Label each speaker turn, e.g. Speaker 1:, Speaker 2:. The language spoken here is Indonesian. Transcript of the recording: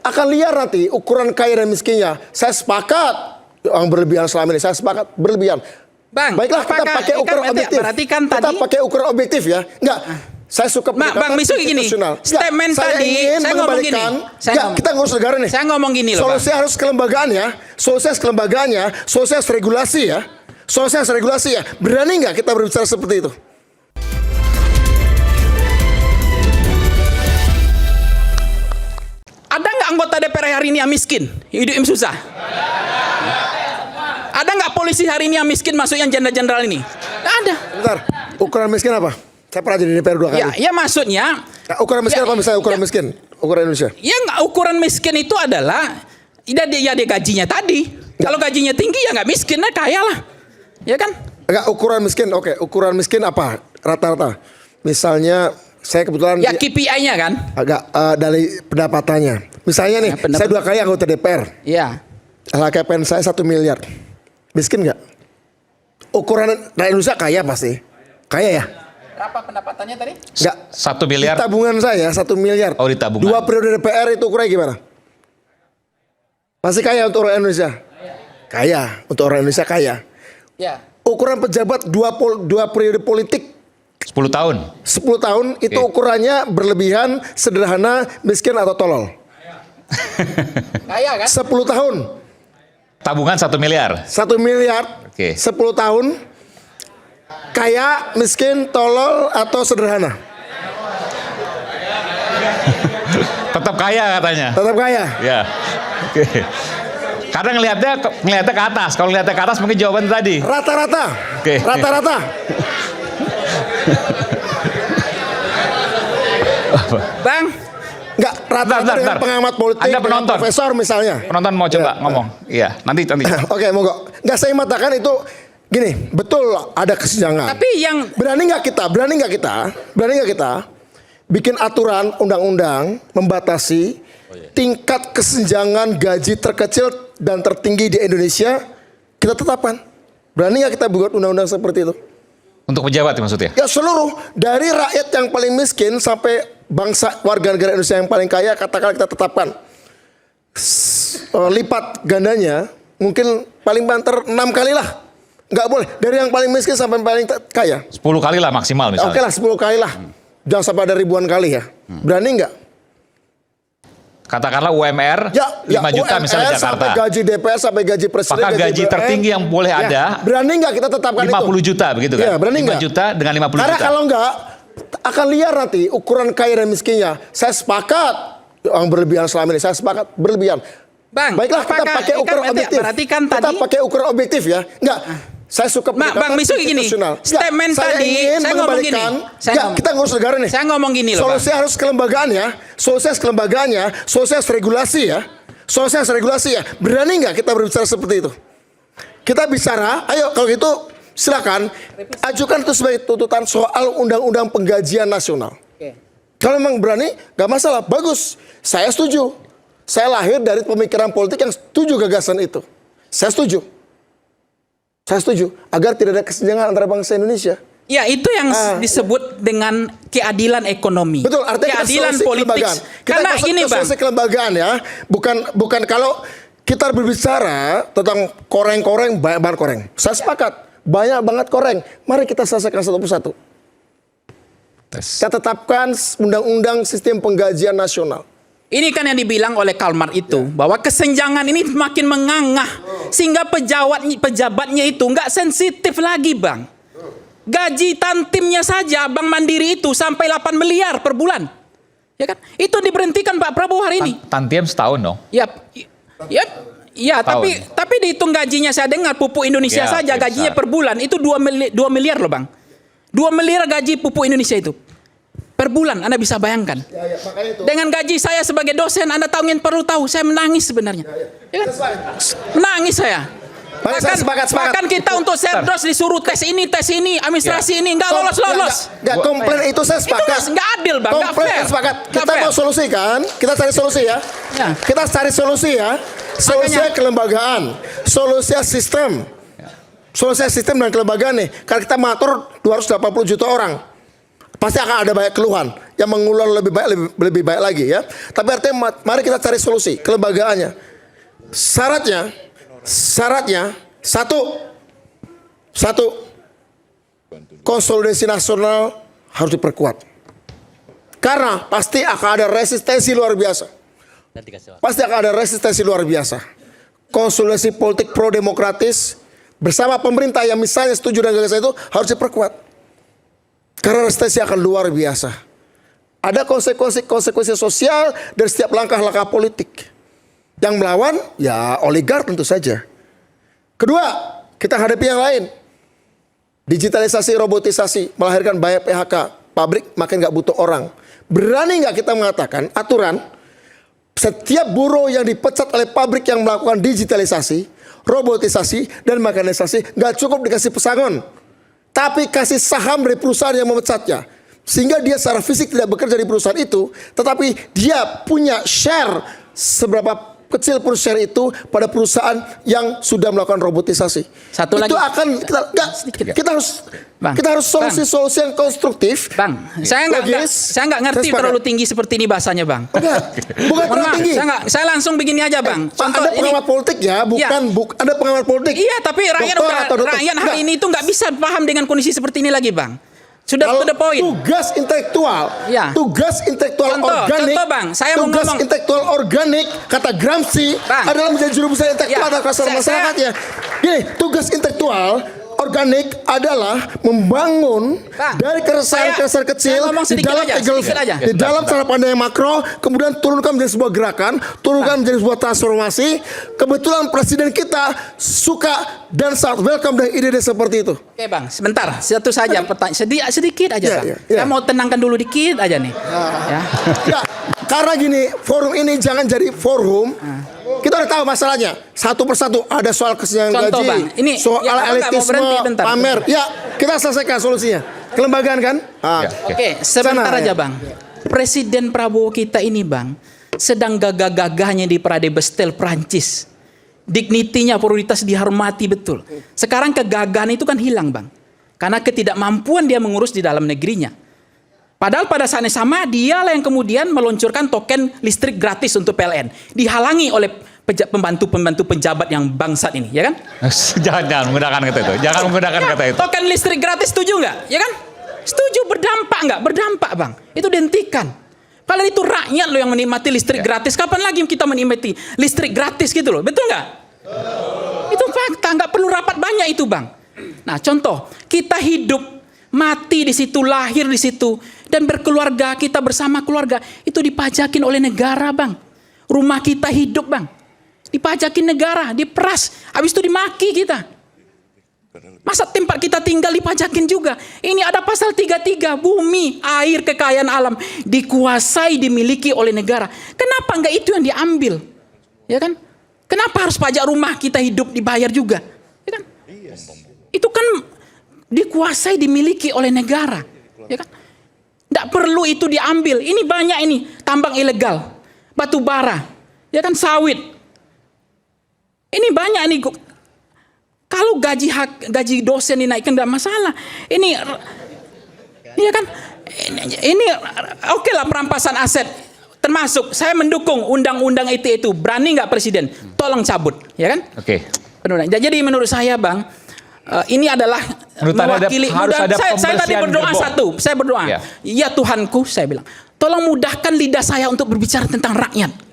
Speaker 1: akan liar nanti ukuran kaya dan miskinnya. Saya sepakat yang berlebihan selama ini. Saya sepakat berlebihan.
Speaker 2: Bang,
Speaker 1: baiklah kita pakai ukuran objektif.
Speaker 2: Berarti kan
Speaker 1: kita
Speaker 2: tadi
Speaker 1: pakai ukuran objektif ya. Enggak. Saya suka
Speaker 2: Bang Misu gini. Statement tadi saya ngomong gini.
Speaker 1: Kita ngurus negara nih.
Speaker 2: Saya ngomong gini loh.
Speaker 1: Solusi harus kelembagaannya, solusi regulasi ya. Solusi regulasi ya. Berani nggak kita berbicara seperti itu?
Speaker 2: Ada nggak anggota DPR hari ini yang miskin, hidup yang susah? Ada nggak polisi hari ini yang miskin masuk yang jenderal-jenderal ini? Nggak ada.
Speaker 1: Bentar, ukuran miskin apa? Saya pernah jadi DPR 2 kali.
Speaker 2: Ya maksudnya.
Speaker 1: Nah, ukuran miskin apa misalnya ukuran miskin? Ukuran Indonesia.
Speaker 2: Ya nggak, ukuran miskin itu adalah dia gajinya tadi. Kalau gajinya tinggi ya nggak miskin, nah kaya lah, ya kan?
Speaker 1: Enggak, ukuran miskin. Oke, ukuran miskin apa? Rata-rata. Misalnya saya kebetulan
Speaker 2: ya KPI-nya kan?
Speaker 1: Agak dari pendapatannya. Misalnya nih, saya 2 kali anggota DPR.
Speaker 2: Iya.
Speaker 1: LHKPN saya 1 miliar. Miskin nggak? Ukuran rakyat Indonesia kaya pasti. Kaya ya?
Speaker 2: Berapa pendapatannya tadi?
Speaker 1: Enggak.
Speaker 3: 1 miliar.
Speaker 1: Di tabungan saya 1 miliar.
Speaker 3: Oh, di tabungan.
Speaker 1: 2 periode DPR itu ukurannya gimana? Masih kaya untuk orang Indonesia? Kaya. Untuk orang Indonesia kaya.
Speaker 2: Ya.
Speaker 1: Ukuran pejabat 2 periode politik
Speaker 3: 10 tahun.
Speaker 1: 10 tahun itu ukurannya berlebihan, sederhana, miskin atau tolol.
Speaker 2: Kaya kan?
Speaker 1: 10 tahun.
Speaker 3: Tabungan 1 miliar.
Speaker 1: 1 miliar.
Speaker 3: Oke.
Speaker 1: 10 tahun. Kaya, miskin, tolol atau sederhana?
Speaker 3: Tetap kaya katanya.
Speaker 1: Tetap kaya.
Speaker 3: Ya. Oke. Kadang ngelihatnya ke atas. Kalau ngelihatnya ke atas mungkin jawaban tadi.
Speaker 1: Rata-rata.
Speaker 3: Oke.
Speaker 1: Rata-rata.
Speaker 2: Bang,
Speaker 1: Enggak, rata-rata dengan pengamat politik,
Speaker 3: Anda penonton.
Speaker 1: profesor misalnya.
Speaker 3: Penonton mau coba ngomong. Iya, nanti.
Speaker 1: Oke, monggo. Enggak, saya mengatakan itu gini, betul ada kesenjangan.
Speaker 2: tapi yang
Speaker 1: Berani nggak kita bikin aturan undang-undang membatasi tingkat kesenjangan gaji terkecil dan tertinggi di Indonesia kita tetapkan? Berani nggak kita buat undang-undang seperti itu?
Speaker 3: Untuk pejabat maksudnya?
Speaker 1: Ya seluruh, dari rakyat yang paling miskin sampai bangsa warga negara Indonesia yang paling kaya, katakan kita tetapkan lipat gandanya, mungkin paling banter 6 kali lah. Nggak boleh, dari yang paling miskin sampai yang paling kaya.
Speaker 3: 10 kali lah maksimal misalnya.
Speaker 1: Oke lah, 10 kali lah. Jangan sampai ada ribuan kali ya. Berani nggak?
Speaker 3: Katakanlah UMR 5 juta
Speaker 1: UMR
Speaker 3: misalnya Jakarta.
Speaker 1: sampai gaji DPR, sampai gaji presiden.
Speaker 3: Maka gaji tertinggi yang boleh ada.
Speaker 1: Berani nggak kita tetapkan
Speaker 3: 50
Speaker 1: itu?
Speaker 3: juta begitu kan?
Speaker 1: Ya, berani
Speaker 3: 5
Speaker 1: nggak?
Speaker 3: juta dengan 50
Speaker 1: Karena
Speaker 3: juta.
Speaker 1: kalau nggak, akan liar nanti ukuran kaya dan miskinnya. Saya sepakat yang berlebihan selama ini. Saya sepakat berlebihan.
Speaker 2: Bang,
Speaker 1: Baiklah kita pakai ukuran objektif.
Speaker 2: berarti kan
Speaker 1: kita
Speaker 2: tadi
Speaker 1: pakai ukuran objektif ya. Enggak. Saya suka
Speaker 2: Bang Misu gini. Statement tadi saya ngomong gini.
Speaker 1: Kita ngurus negara nih.
Speaker 2: Saya ngomong gini loh,
Speaker 1: Solusi harus kelembagaannya, solusi regulasi ya. Solusi regulasi ya. Berani nggak kita berbicara seperti itu? Kita bicara, ayo kalau gitu silakan ajukan itu sebagai tuntutan soal undang-undang penggajian nasional. Kalau memang berani, nggak masalah, bagus. Saya setuju. Saya lahir dari pemikiran politik yang setuju gagasan itu. Saya setuju. Agar tidak ada kesenjangan antara bangsa Indonesia.
Speaker 2: Ya, itu yang disebut dengan keadilan ekonomi.
Speaker 1: Betul, artinya
Speaker 2: keadilan
Speaker 1: kita
Speaker 2: politik. Karena
Speaker 1: ini Bang, solusi kelembagaan ya. Bukan kalau kita berbicara tentang koreng-koreng, banyak banget koreng. Saya sepakat, banyak banget koreng. Mari kita selesaikan satu persatu. Kita tetapkan undang-undang sistem penggajian nasional.
Speaker 2: Ini kan yang dibilang oleh Karl Marx itu, bahwa kesenjangan ini makin mengangah sehingga pejabatnya itu nggak sensitif lagi, Bang. Gaji tantimnya saja Bank Mandiri itu sampai 8 miliar per bulan. Ya kan? Itu diberhentikan Pak Prabowo hari ini.
Speaker 3: Tantiem setahun dong.
Speaker 2: Ya, tapi dihitung gajinya, saya dengar pupuk Indonesia saja gajinya per bulan itu 2 miliar loh, Bang. 2 miliar gaji pupuk Indonesia itu. Per bulan, Anda bisa bayangkan. Dengan gaji saya sebagai dosen, Anda tahu yang perlu tahu, saya menangis sebenarnya. Ya kan? Menangis saya. Bahkan kita untuk Serdos disuruh tes ini, administrasi ini, nggak lolos.
Speaker 1: Nggak komplain itu saya sepakat.
Speaker 2: Itu nggak adil, Bang. Nggak fair.
Speaker 1: Sepakat. Kita mau solusi kan? Kita cari solusi ya. Kita cari solusi ya. Solusi kelembagaan, solusi sistem. Solusi sistem dan kelembagaan nih. Karena kita mengatur 280 juta orang. Pasti akan ada banyak keluhan. yang mengulang lebih baik lagi ya. Tapi artinya mari kita cari solusi kelembagaannya. Syaratnya satu konsolidasi nasional harus diperkuat. Karena pasti akan ada resistensi luar biasa. Konsolidasi politik pro demokratis bersama pemerintah yang misalnya setuju dengan gagasan itu harus diperkuat. Karena resistensi akan luar biasa. Ada konsekuensi sosial dari setiap langkah-langkah politik. Yang melawan ya oligark tentu saja. Kedua, kita hadapi yang lain. Digitalisasi, robotisasi melahirkan banyak PHK. Pabrik makin nggak butuh orang. Berani nggak kita mengatakan aturan setiap buruh yang dipecat oleh pabrik yang melakukan digitalisasi, robotisasi, dan mekanisasi nggak cukup dikasih pesangon, tapi kasih saham dari perusahaan yang memecatnya, sehingga dia secara fisik tidak bekerja di perusahaan itu, tetapi dia punya share seberapa kecil pun share itu pada perusahaan yang sudah melakukan robotisasi.
Speaker 2: Satu
Speaker 1: itu
Speaker 2: lagi.
Speaker 1: akan kita harus solusi-solusi yang konstruktif.
Speaker 2: Bang, saya nggak ngerti terlalu tinggi seperti ini bahasanya, Bang.
Speaker 1: Bukan terlalu tinggi.
Speaker 2: Saya langsung begini aja, Bang.
Speaker 1: Ada pengamat politik ya, ada pengamat politik.
Speaker 2: Iya, tapi rakyat hari ini itu nggak bisa paham dengan kondisi seperti ini lagi, Bang. Sudah to the point.
Speaker 1: Tugas intelektual organik.
Speaker 2: Contoh, Bang, saya mau
Speaker 1: tugas
Speaker 2: ngomong.
Speaker 1: intelektual organik kata Gramsci
Speaker 2: Bang.
Speaker 1: adalah menjadi juru besar intelektual atas kasar masyarakatnya. Gini, tugas intelektual organik adalah membangun dari keresahan-keresahan kecil di dalam cara pandang yang makro, kemudian turunkan menjadi sebuah gerakan, turunkan menjadi sebuah transformasi. Kebetulan presiden kita suka dan sangat welcome dengan ide-ide seperti itu.
Speaker 2: Oke, Bang, sebentar. Satu saja pertanyaan sedikit aja, Bang.
Speaker 1: Ya.
Speaker 2: Saya mau tenangkan dulu dikit aja nih. Ya.
Speaker 1: Ya, karena gini, forum ini jangan jadi forum. Kita udah tahu masalahnya. Satu persatu ada soal kesenjangan gaji,
Speaker 2: Bang, ini
Speaker 1: soal elitisme, pamer. Ya, kita selesaikan solusinya. Kelembagaan kan?
Speaker 2: Oke, sebentar aja, Bang. Presiden Prabowo kita ini, Bang, sedang gagah-gagahnya di Prade Bestel Prancis. Dignitinya, prioritas dihormati betul. Sekarang kegagahan itu kan hilang, Bang. Karena ketidakmampuan dia mengurus di dalam negerinya. Padahal pada saat yang sama dialah yang kemudian meluncurkan token listrik gratis untuk PLN. Dihalangi oleh pembantu-pembantu pejabat yang bangsat ini, ya kan?
Speaker 3: Jangan menggunakan kata itu. Jangan menggunakan kata itu.
Speaker 2: Token listrik gratis setuju nggak? Ya kan? Setuju, berdampak nggak? Berdampak, Bang. Itu dihentikan. Kalau itu rakyat loh yang menikmati listrik gratis. Kapan lagi kita menikmati listrik gratis gitu loh? Betul nggak? Itu fakta, nggak perlu rapat banyak itu, Bang. Nah, contoh, kita hidup, mati di situ, lahir di situ, dan berkeluarga, kita bersama keluarga, itu dipajakin oleh negara, Bang. Rumah kita hidup, Bang. Dipajakin negara, diperas, habis itu dimaki kita. Masa tempat kita tinggal dipajakin juga. Ini ada pasal 33, bumi, air, kekayaan alam dikuasai, dimiliki oleh negara. Kenapa enggak itu yang diambil? Ya kan? Kenapa harus pajak rumah kita hidup dibayar juga? Ya kan? Itu kan dikuasai, dimiliki oleh negara. Ya kan? Enggak perlu itu diambil. Ini banyak ini tambang ilegal, batu bara, ya kan, sawit. Ini banyak nih. Kalau gaji dosen dinaikkan tidak masalah. Ini, ya kan? Ini oke lah perampasan aset. Termasuk saya mendukung undang-undang itu. Berani nggak presiden? Tolong cabut, ya kan?
Speaker 3: Oke.
Speaker 2: Jadi menurut saya, Bang, ini adalah mewakili. Saya tadi berdoa satu. Saya berdoa. Ya Tuhanku, saya bilang, tolong mudahkan lidah saya untuk berbicara tentang rakyat.